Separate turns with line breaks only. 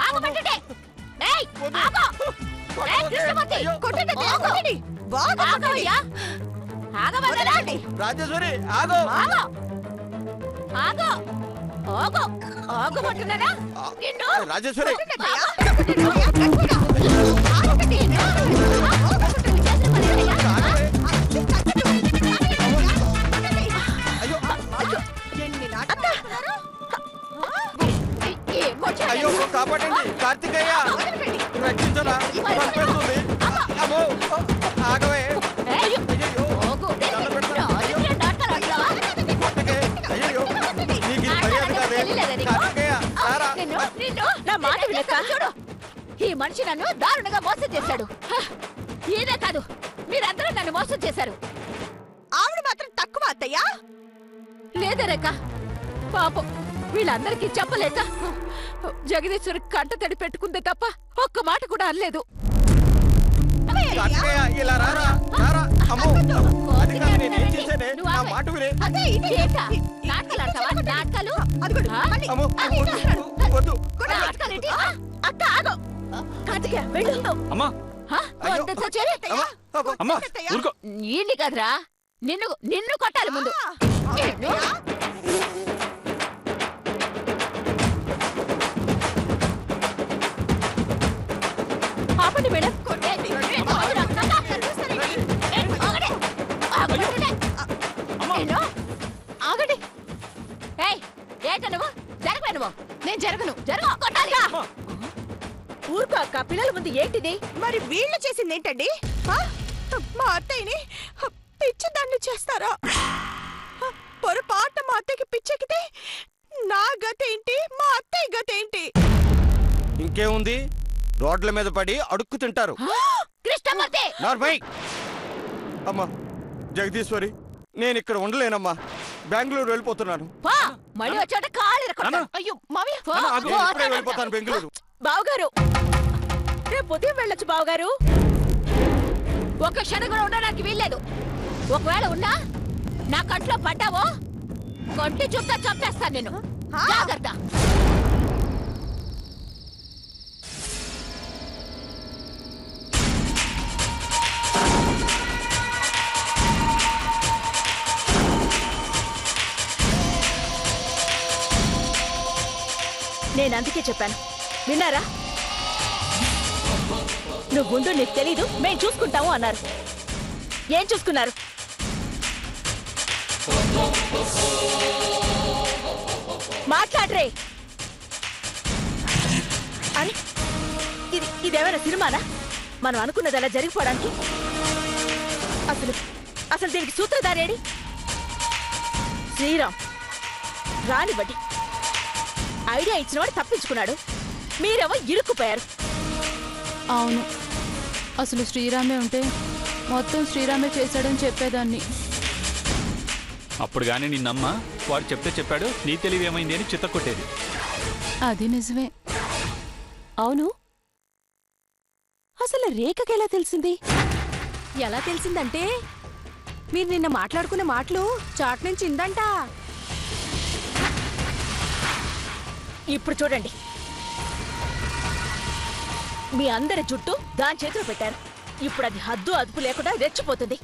ఆగమంటే ఏయ్ ఆగు ఏయ్ కృష్ణమూర్తి కొట్టండి కొట్టండి బాగా ఆగవయ్యా ఆగవదలండి
రాజేశ్వరి ఆగు
ఆగు ఆగు ఆగు ఆగమంటున్నారా నిన్ను
రాజేశ్వరి అయ్యో కాపాడండి కార్తికేయ రక్షించరా అమ్మో ఆగవే
ఈ మనిషి నన్ను దారుణంగా మోసం చేశాడు. ఇదే కాదు మీరందరూ నన్ను మోసం చేశారు.
ఆవిడ మాత్రం తక్కువ అత్తయ్యా.
లేదే రేఖ పాపం వీళ్ళందరికీ చెప్పలేక జగదీశ్వరి కంట తడి పెట్టుకుందే తప్ప ఒక్క మాట కూడా అనలేదు. ఈయన్ని కదరా నిన్ను నిన్ను కొట్టాలి ముందు. ఆపండి మేడం ఆగండి. ఏంట నువ్వు జరగవే నువ్వు. నేను జరగను జరగ కొట్టాలిగా.
ఊరుకో అక్క పిల్లల ముందు ఏంటిది మరి వీళ్ళు చేసింది ఏంటండి? మా అత్తయ్యని పిచ్చిదాన్ని చేస్తారా? పొరపాటు మా అత్తయ్యకి పిచ్చెక్కితే నా గతేంటి మా అత్తయ్య గతేంటి?
ఇంకేముంది రోడ్ల మీద పడి అడుక్కు తింటారు. అమ్మా జగదీశ్వరి నేను ఇక్కడ ఉండలేనమ్మా బెంగళూరు వెళ్ళిపోతున్నాను. వెళ్ళిపోతాను బెంగళూరు.
బావగారు రేపు ఉదయం వెళ్ళొచ్చు బావగారు.
ఒక క్షణం కూడా ఉండడానికి వీల్లేదు. ఒకవేళ ఉన్నా నా కంట్లో పడ్డావో కొంటి చూపుతా చంపేస్తాను నేను. జాగ్రత్త.
నేను అందుకే చెప్పాను విన్నారా? నువ్వు గుండు నీకు తెలీదు మేం చూసుకుంటాము అన్నారు. ఏం చూసుకున్నారు? మాట్లాడరే. అని ఇదేమైనా సినిమానా? మనం అనుకున్నది అలా జరిగిపోవడానికి? అసలు దీనికి సూత్రధారేడి? శ్రీరామ్ రానివ్వండి. ఐడియా ఇచ్చినవాడు తప్పించుకున్నాడు, మీరేమో ఇరుక్కుపోయారు.
అవును, అసలు శ్రీరామే ఉంటే మొత్తం శ్రీరామే చేశాడని చెప్పేదాన్ని.
అప్పుడు గానీ నిన్నమ్మ వాడు చెప్తే చెప్పాడు నీ తెలివేమైంది అని చిత్తకొట్టేది.
అది నిజమే.
అవును, అసలు రేఖకెలా తెలిసింది? ఎలా తెలిసిందంటే మీరు నిన్న మాట్లాడుకున్న మాటలు చాట్ నుంచి ఇందంట. ఇప్పుడు చూడండి, మీ అందరి జుట్టు దాని చేతిలో పెట్టారు. ఇప్పుడు అది హద్దు అదుపు లేకుండా రెచ్చిపోతుంది.